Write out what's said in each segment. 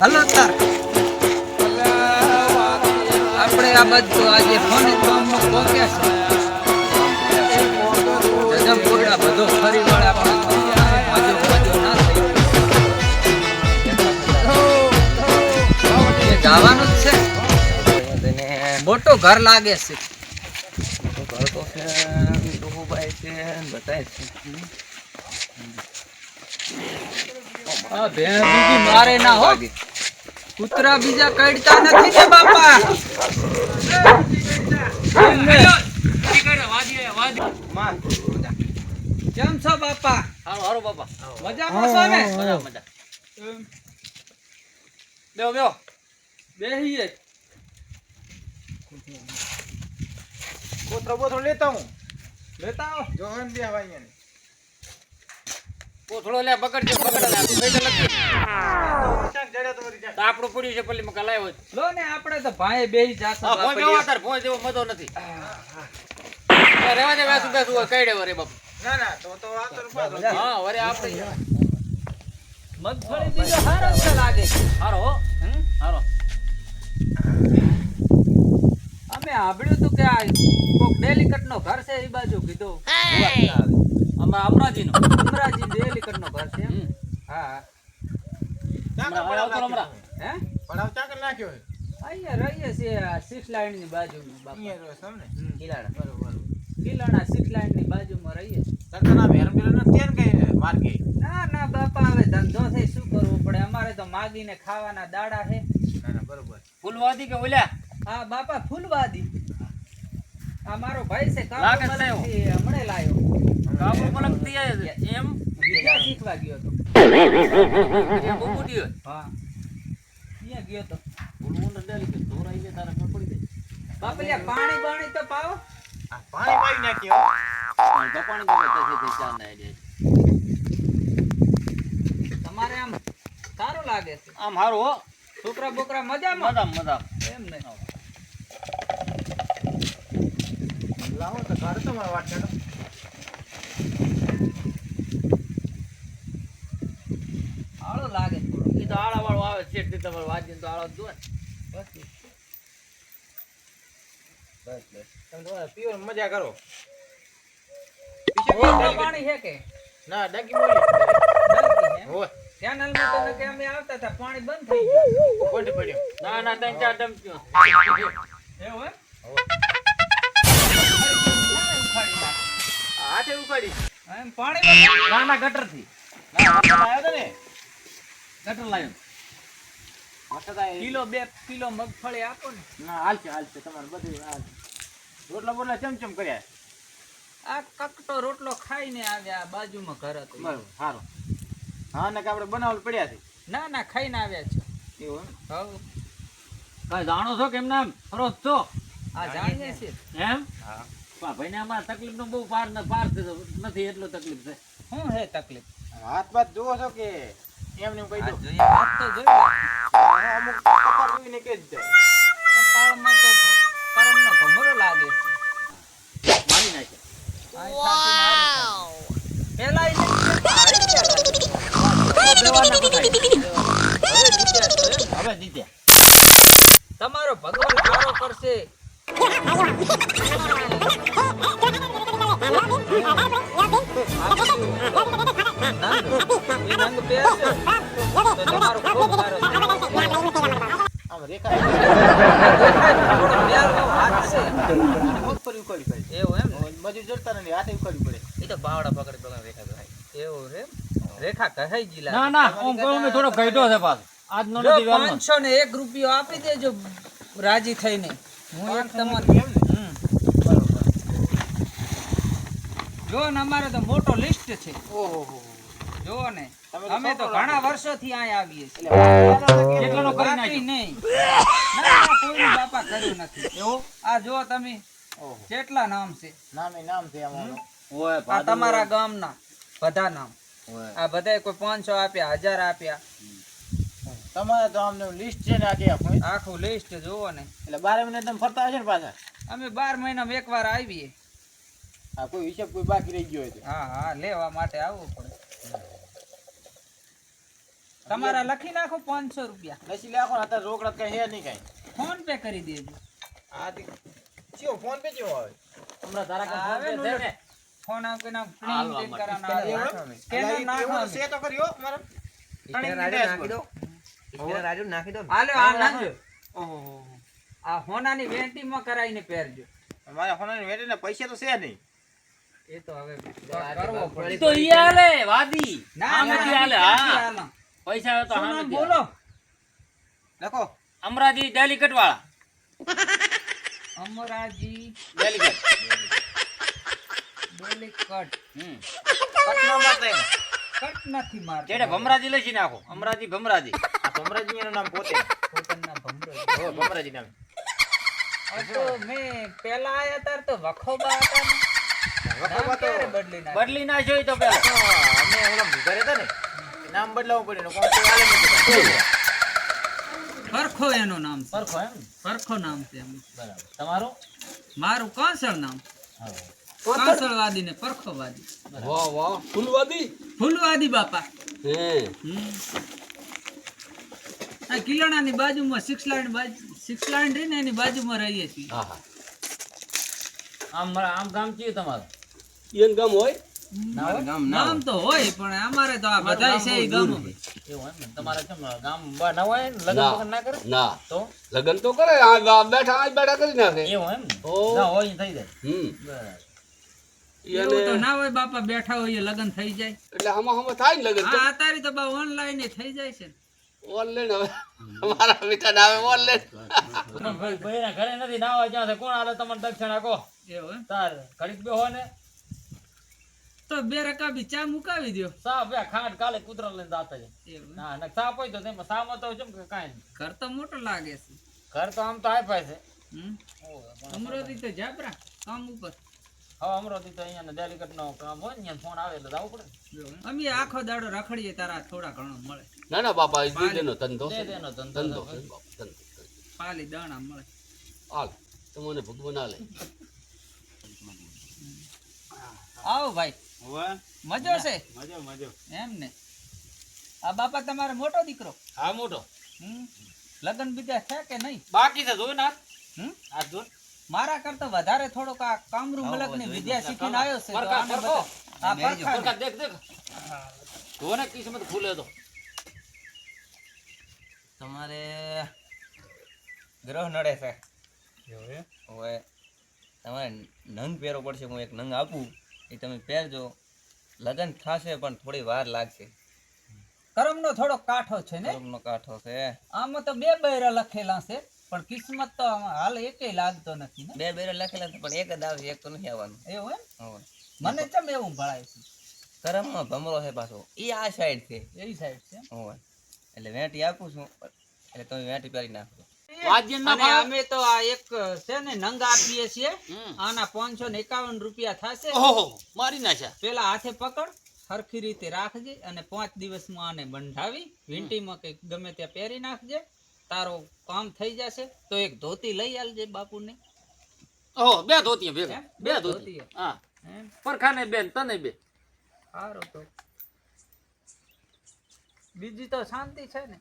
Hello તાર આપણે આ બધું આજે ફોન કામમાં પહોંચ્યા છે જજમ કોડા બધો ફરી વળે આપણે ના થઈ જવાનું જ છે મોટો ઘર લાગે છે ઘર તો છે ડોહુભાઈ છે બતાય છે આ ભેણ બીજી મારે ના હો કૂતરા બીજા કડતા નથી ને બાપા કેમ છો બાપા? હારો બાપા મજામાં છો ને? મજા બેહો બેહો બેહીએ કોતરો બોતરો લેતા હું લેતા આવો જોહન બે હવાઈ ને કોથળો લે બગડજો બગડ લે તું કઈ લખી ચાક જડે તો વરી જા તો આપણું પડ્યું છે પલ્લી મકા લાવ્યો લો ને આપણે તો ભાઈ બેહી જાતો હા ભોય બેહો તાર ભોય જેવો મજો નથી રેવા દે બેસું બેસું કઈડે વરે બાપ ના ના તો આ તો રૂપા હા વરે આપણે મગફળી બીજો હારો છે લાગે છે હારો હો હારો અમે સાંભળ્યું તું કે આ કોક ડેલીકટ નો ઘર છે એ બાજુ કીધું અમરાજી નો અમરાજી ડેલીકટ નો ઘર છે હા હે પડાવ ચાક નાખ્યો અહીંયા રહીએ છીએ 6 લાઈન ની બાજુમાં બાપા અહીંયા રહ્યો સામે કિલાડા બરોબર કિલાણા 6 લાઈન ની બાજુમાં રહીએ સરકારના ભેર ભેર ન તેન કઈ માર્ગે ના ના બાપા હવે ધંધો થઈ શું કરવું પડે અમારે તો માગીને ખાવાના દાડા છે ના ના બરોબર ફૂલવાદી કે ઓલ્યા હા બાપા ફૂલવાદી આ મારો ભાઈ છે લાગે કાબુ છે એવો. મલકથી હમણે લાયો કાબુ મલકથી એમ વિદ્યા શીખવા ગયો તો એ બહુ મોટી હોય હા અહીંયા ગયો તો ફૂલવું ને ડેલી કે ધોરાઈ લે તારા ખબર પડી બાપલિયા પાણી બાણી તો પાવો આ પાણી પાઈ નાખ્યો જાય ગપાણી તો છે ચાર ના આઈડિયા તમારે આમ સારું લાગે છે આમ હારો હો છોકરા બોકરા મજામાં મજા એમ ને લાવો તો ઘર તો મારા વાત કાઢો આળો લાગે થોડો એ તો આળા વાળો આવે છે એટલે તમારે વાજી તો આળો જોવે બસ તમે તો પીઓ મજા કરો ઓછું પાણી છે કે ના ડંકી મોલી નલકી છે હોય કેનલમાં તો કે અમે આવતા હતા પાણી બંધ થઈ ગયું કોટ પડ્યો ના ના ત્રણ ચાર ડમક્યો એવું હે હાથે ઉપાડી એમ પાણી ના ના ગટર થી ના આવ્યો તો ને ગટર લાવ્યો વખત આ કિલો 2 કિલો મગફળી આપો ને ના હાલશે તમારે બધું હાલ રોટલા બોટલા ચમચમ કર્યા આ કકટો રોટલો ખાઈને આવ્યા બાજુમાં ઘર હતું બરોબર સારું હા ને કે આપણે બનાવલ પડ્યા છે ના ના ખાઈને આવ્યા છો એવું હવ કઈ જાણો છો કેમ નામ ફરોજ છો આ જાણીએ છીએ એમ હા ભાઈ ને અમારે તકલીફ નો બહુ પાર નથી એટલો તકલીફ છે શું હે તકલીફ હાથ બાત જોવો છો કે એમને કહી દો જોઈએ વાત તો જોઈએ અમુક કપાર જોઈને કે જ જાય કપાળમાં તો કરમનો ભમરો લાગે છે મારી નાખે આ છાતી મારે પેલા ઈ હારી ગયા હવે જીત્યા તમારો ભગવાન સારો કરશે નંગ પહેરશે તો તમારો ખૂબ સારો છે આમ રેખા થોડો મેળનો હાથ છે મગફળી ઉકાળી પડે એવું એમ ને? મજૂર જડતા નથી હાથે ઉકાળી પડે ઈ તો બાવડા પકડી રેખા થાય એવું રે રેખા કહાઈ ગઈ ના ના ઓમ કોમે થોડો ઘટ્યો છે પાછો આજ નો જો નથી વેલનો 501 રૂપિયો આપી દેજો રાજી થઈને હું એક તમાર એમ ને બરોબર જો ને અમારે તો મોટો લિસ્ટ છે ઓહો જો ને તમે તો અમે તો છોકરો ઘણા વર્ષોથી અહીંયા આવીએ છીએ કેટલાનો કરી બાકી નાખ્યો નહીં ના કોઈનું બાપા કર્યું નથી એવું આ જો તમે ઓહો કેટલા નામ છે નામ છે અમારું ઓય આ તમારા ગામના બધા નામ ઓય આ બધાય કોઈ 500 આપ્યા 1000 આપ્યા તમારે તો આમને લિસ્ટ છે ને આખી આપણે આખું લિસ્ટ જોવો ને એટલે 12 મહિને તમે ફરતા હશે ને પાછા અમે 12 મહિનામાં એકવાર આવીએ આ કોઈ હિસાબ કોઈ બાકી રહી ગયો હોય તો હા હા લેવા માટે આવવું પડે તમારા લખી નાખો 500 રૂપિયા. લસી લેખો ને અત્યારે રોકડા કઈ હે નહીં કઈ. ફોન પે કરી દેજો. આ ચિયો ફોન પે ચિયો આવે. હમણાં તારા કામ આવે ફોન પે ને છે ને. ફોન આવ કે ના હાલો, પ્રિન્ટ આમાં કરાવના આવે. એવું? સ્કેનર નાખો. એવું છે તો કર્યો મારા. ઈશ્વર રાજુ નાખી દો. ઈશ્વર રાજુ નાખી દો. હાલો આ નાખજો. ઓહો. આ હોનાની વેન્ટીમાં કરાઈને પહેરજો. મારા ફોનની વેટીને પૈસા તો છે નહીં. એ તો હવે કરવો પડે. તો ઈ હાલે વાદી ના આમ નથી હાલે હા પૈસા આવે તો શું આમ નામ નથી બોલો? લખો. અમરાજી ડેલિકેટ વાળા અમરાજી ડેલિકેટ ડેલી કટ. કટનો મારતા એને. કટ નથી મારતો. જેડે ભમરાજી લખી નાખો અમરાજી ભમરાજી આ ભમરાજી એનું નામ પોતે. પોતાના ભમરો. હો ભમરાજી નામ. આ તો મેં પેલા આયા તાર તો વખોબા હતા ને. વખોબા નામ તો ક્યારે બદલી નાખ્યું? બદલી નાખ્યો ઈ તો પેલા તો અમે ઓલા ઘરે હતા ને નામ બદલાવવું પડ્યું કોણ કોઈ આલે નથી. પરખો એનો નામ છે. પરખો એમ પરખો નામ છે એનું. બરાબર તમારું મારું કાંસળ નામ. હા કાંસળવાદી ને પરખોવાદી. વાહ વાહ ફૂલવાદી ફૂલવાદી બાપા. હે આ કિલોણાની બાજુમાં સિક્સ લાઈન રહીને એની બાજુમાં રહીએ છીએ. હા હા આમ ગામ કયું તમારું ઈયન ગામ હોય ના ગામ ના નામ તો હોય પણ અમારે તો આ બધાય છે ઈ ગામો. એવું એમ ને તમારે કેમ ગામ ના હોય ને લગન ના. વગન ના કરે ના તો લગન તો કરે આ બેઠા કરી નાખે એવું એમ ને ઓ. ના હોય ઈ થઈ જાય હમ બરાબર એવું તો ઈયને ના હોય બાપા બેઠા હોય લગન થઈ જાય. એટલે આમાં થાય ને લગન આ અત્યારે તો બા ઓનલાઈન થઈ જાય છે ને. ઓનલાઈન હવે અમારા બેટા ના આવે ઓનલાઈન ભાઈ ઘરે નથી નાવા જ્યાં છે કોણ આલે તમને દક્ષિણા કહો એવું એમ? તાર ઘડીક બેહો ને તો બે રકાબી ચા મુકાવી દ્યો. સા બે ખાંડ કાલે કૂતરા લઈને જાતા છે એવું એમ? ના ના સાપ હોય તો તેમાં સામાં તો કેમ કે કાંઈ નહીં ઘર તો મોટો લાગે છે. ઘર તો આમ તો આપ્યા છે હમ? અમરોથી તો જાબરા કામ ઉપર. હવે અમરોથી તો અહીંયા ડેલિકેટ નો કામ હોય ને અહીંયા ફોન આવે એટલે જવું પડે એવું એમ? અમે આખો દાડો રખડીએ તારા થોડા ઘણો મળે. ના ના બાપા એ દીદેનો ધંધો દે છે દેનો ધંધો ધંધો છે. છે બાપા ધંધો પાલી દાણા મળે. હાલ તમને ભગવાન આલે આવો ભાઈ હોવે. મજો છે મજો મજો. એમ ને. આ બાપા તમારો મોટો દીકરો. હા મોટો હમ? લગન બીજા છે કે નહીં? બાકી છે જોઈ ને હમ? આ જો મારા કરતા વધારે થોડોક આ કામરૂ મલક ની વિદ્યા શીખીને આવ્યો છે તો પરખા, આને પરખો. બધા- આ પરખા સરકાર દેખ દેખ જો ને કિસ્મત ખુલે તો તમારે ગ્રહ નડે છે હવે તમારે નંગ પહેરવો પડશે હું એક નંગ આપું એ તમે પહેરજો લગન થશે પણ થોડી વાર લાગશે કર્મનો થોડો કાઠો છે ને. કરમનો કાંઠો છે આમાં તો બે બૈરા લખેલા છે પણ કિસ્મત તો આમાં હાલ એકેય લાગતો નથી ને. બે બેરે લખેલા છે પણ એક જ આવશે એક તો નથી આવવાનું એવું એમ? હવે મને ચમ એવું ભળાય છે. કરમમાં ભમરો છે પાછો એ આ સાઈડ છે એવી સાઈડ છે. હવે એટલે વેટી આપું છું એટલે તમે વેટી પહેરી નાખો વાજ્ય ના અને ભાવે. અમે તો આ એક છે ને નંગ આપીએ છીએ. હમ. આના 551 રૂપિયા થશે. ઓહો મારી નાખ્યા પેલા હાથે પકડ સરખી રીતે રાખજે અને 5 દિવસમાં આને બંધાવી વીંટીમાં કે ગમે ત્યાં પહેરી નાખજે. તારો કામ થઈ જશે તો એક ધોતી લઈ આલજે બાપુને. ઓહો બે ધોતી ભેગા એમ? બે બે ધોતી ધોતીઓ. હા એમ? પરખાને બેન તને બે સારું તો બીજી તો શાંતિ છે ને.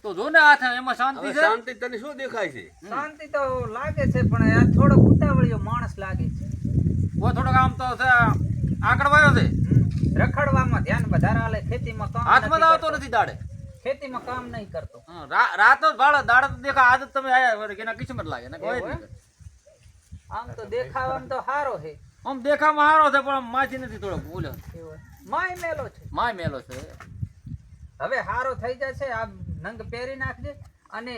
તો જો ને હાથ એમાં શાંતિ હવે છે શાંતિ તને શું દેખાય છે શાંતિ તો લાગે છે પણ આ થોડો ઉતાવળિયો માણસ લાગે છે. ઓ થોડોક આમ તો છે આગળ વાયો છે રખડવામાં ધ્યાન વધારે આલે. ખેતીમાં કામ હાથમાં નથી આવતો કરતો. નથી દાડે ખેતીમાં કામ નહીં કરતો. હા, રાત જ ભાડે દાડે તો દેખા આદત તમે આયા વળી કે એના કિસ્મત લાગે ને કોઈ એવું નહીં. આમ તો દેખાવામાં તો સારો છે. આમ દેખામાં હારો છે પણ આમ માછી નથી થોડો ભૂલ્યો માય મેલો છે. માય મેલો છે હવે હારો થઈ જશે. આ નંગ પહેરી નાખજે અને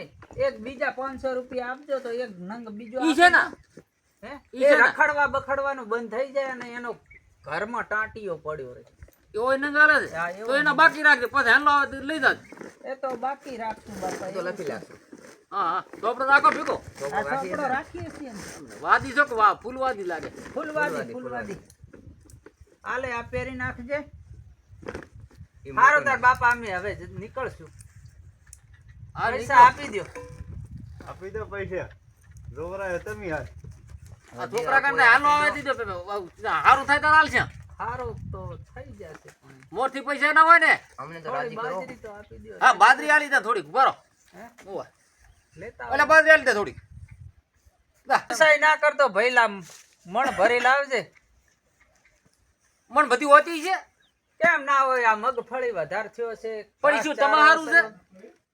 એક બીજા 500 રૂપિયા આપજો તો એક નંગ બીજો ઈ છે ને હે? ઈ એ છે ને? રખડવા બખડવાનું બંધ થઈ જાય અને એનો ઘરમાં ટાંટીઓ પડ્યો રહે. એવો નંગારે છે હા, એવો તો એના બાકી રાખજે પછી હેલો આવે તો લઈ જાજ એ તો બાકી રાખશું બાપા. તો લખી લાગશે હા હા તો આપણે રાખો ભીકો આ ચોપડો રાખીએ છીએ ને. વાદી છો કે વાહ ફૂલવાદી લાગે ફૂલવાદી. આલે આ પહેરી નાખજે. એ હારો મોટો તાર બાપા અમે હવે નીકળશું. આ પૈસા આપી દ્યો. આપી દો પૈસા. જોવરાય તમે યાર. છોકરા કાંઈ હાલો આવે દીધો હારું થાય તાર હાલ છે સારું તો થઈ જશે પણ મોરથી પૈસા ના હોય ને અમને તો થોડી રાજી કરો બાજરી તો આપી દ્યો. હા બાદરી આલી દે થોડીક બરો હે? ઓય લેતા એટલે બાદરી આલી દે થોડીક વ્યવસાય ના કરતો ભઈલા મણ ભરી લાવજે. મન બધી હોતી છે કેમ ના હોય? આ મગફળી વધારે થયો છે, પણ શું તમારું છે?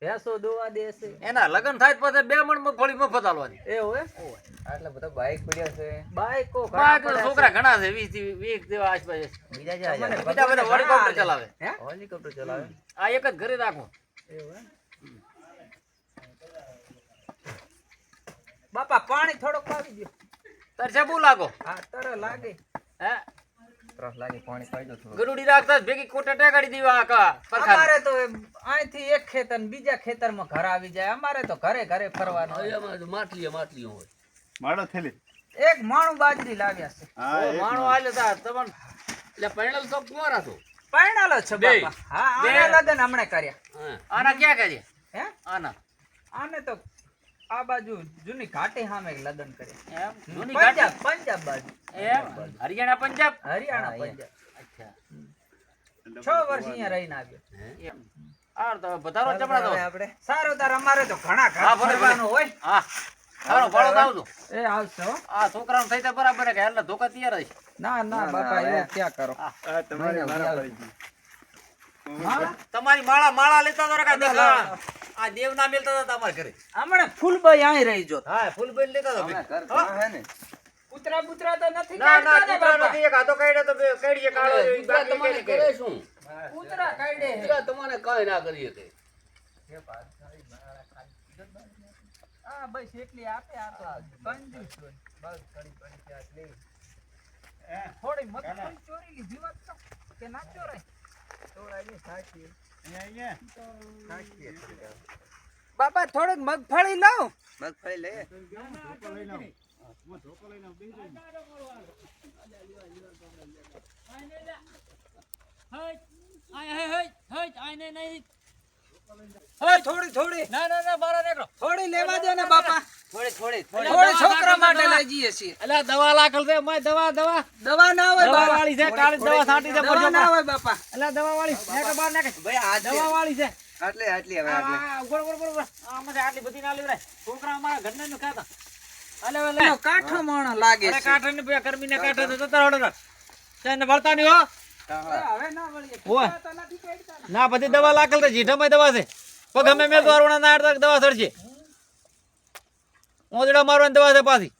ભેંસો દોવા દેશે એના લગન થાય પછી 2 મણ મગફળી મફત આલવાની એવું હે? આટલા બધા બાઈક પડ્યા છે બાઈકો ઘણા બાકી પડ્યા છોકરા ઘણા છે 20 થી 20 જેવા આસપાસ બીજા જ્યાં મને જાય બીજા બધા હેલિકોપ્ટર ચલાવે હે? હેલિકોપ્ટર ચલાવે આ એક જ ઘરે રાખો એવું હે? બાપા પાણી થોડુંક આવી ગયું. તરસે બહુ લાગો હા તર લાગે. હે ત્રાસ લાગે પાણી પાઈ દો થોડું ગરુડી રાખતા જ ભેગી કોટા ટેકાડી દીવા આકા પરખાને. અમારે તો અહીંથી એક ખેતર ને બીજા ખેતરમાં ઘર આવી જાય. અમારે તો ઘરે ઘરે ફરવાનું હોય. અહીંયામાં તો માટલીઓ હોય. માળો થેલી એક માણું બાજરી લાવ્યા છે. હા ઓ માણો આલે તા તમને એટલે પૈણલ તો કુંવારા છો. પરણાલો છે બે. બાપા. હા આને લગન હમણે કર્યા. હા. આના ક્યાં કરીએ હે? આના આને તો આ બાજુ જૂની ઘાટી સામે લગન કર્યા. એમ જૂની ઘાટી પંજાબ બાજુ. એમ હરિયાણા પંજાબ હરિયાણા હા, પંજાબ. અચ્છા 6 વર્ષ અહીંયા રહીને આવ્યો. એમ આ તો બધારો ચપડા દો આપણે સારું તાર અમારે તો ઘણા ઘર હા, ભલે, ભલે. ફરવાનું હોય. હા હાલો ભાડો આવજો એ આવશે હો. આ છોકરાનું થઈ તો બરાબર કે એટલે ધોકા તૈયાર જ ના ના બાપા એવું ક્યાં કરો. આ તમારી મારા પડી ગઈ હા? તમારી માળા લેતા તો રકા દેખા આ દેવ ના મેલતા હતા તમારા ઘરે હમણાં ફૂલબાઈ અહીં રહી જો. હા ફૂલ બેલ લેતા તો ઘર ઘણા હે ને કૂતરા બુતરા તો નથી ના ના કાઢતા ને કૂતરા બાપા. નથી એક હાથો કાઢ્યો તો બે કાઢીએ કાળો એ કૂતરા બાકી તમારે કઈ કરે શું? કૂતરા કાઢે હે. કૂતરા તમારે કાંઈ ના કરી શકે. હા બસ એટલી આપે આ તો કંજૂસ હોય. બસ ઘડી ઘડી ત્યાં જ લેવી. થોડી મગફળી ચોરી લીધી હોત તો કે ના ચોરાય? ચોરાયની સાચી. બાપા થોડીક મગફળી લાવ. મગફળી લે થોડી થોડી ના ના ના બારા નીકળો થોડી લેવા દો ને બાપા. થોડી થોડી છોકરા માટે લઈ જઈએ છીએ. અલ્યા દવા લાખલ છે મેં દવા દવા ના હોય દવા બાપા. વાળી છે કાળી દવા છાંટી દે દવા ના હોય બાપા. અલ્યા દવા વાળી નાખે બાર નાખે ભાઈ આ દવા વાળી છે આટલી હવે આટલી આ ગોળ ગોળ ગોળ આમાં આટલી બધી ના લેવરાય છોકરા અમારા ઘરના નું ખાતા અલે એનો કાઠો માણો લાગે અરે છે. કાઠા ને બે કરમી ને કાઠા તો જતા રડો તેને વળતા નહીં હો હવે ના વળીએ. ઓય. તો નથી કાઢતા ને. ના બધી દવા લાખલ છે જીઠામાં દવા છે પગ અમે મેં તો અરુણા ના હાડતા દવા સડશે ઓદડા મારવાની દવા છે પાછી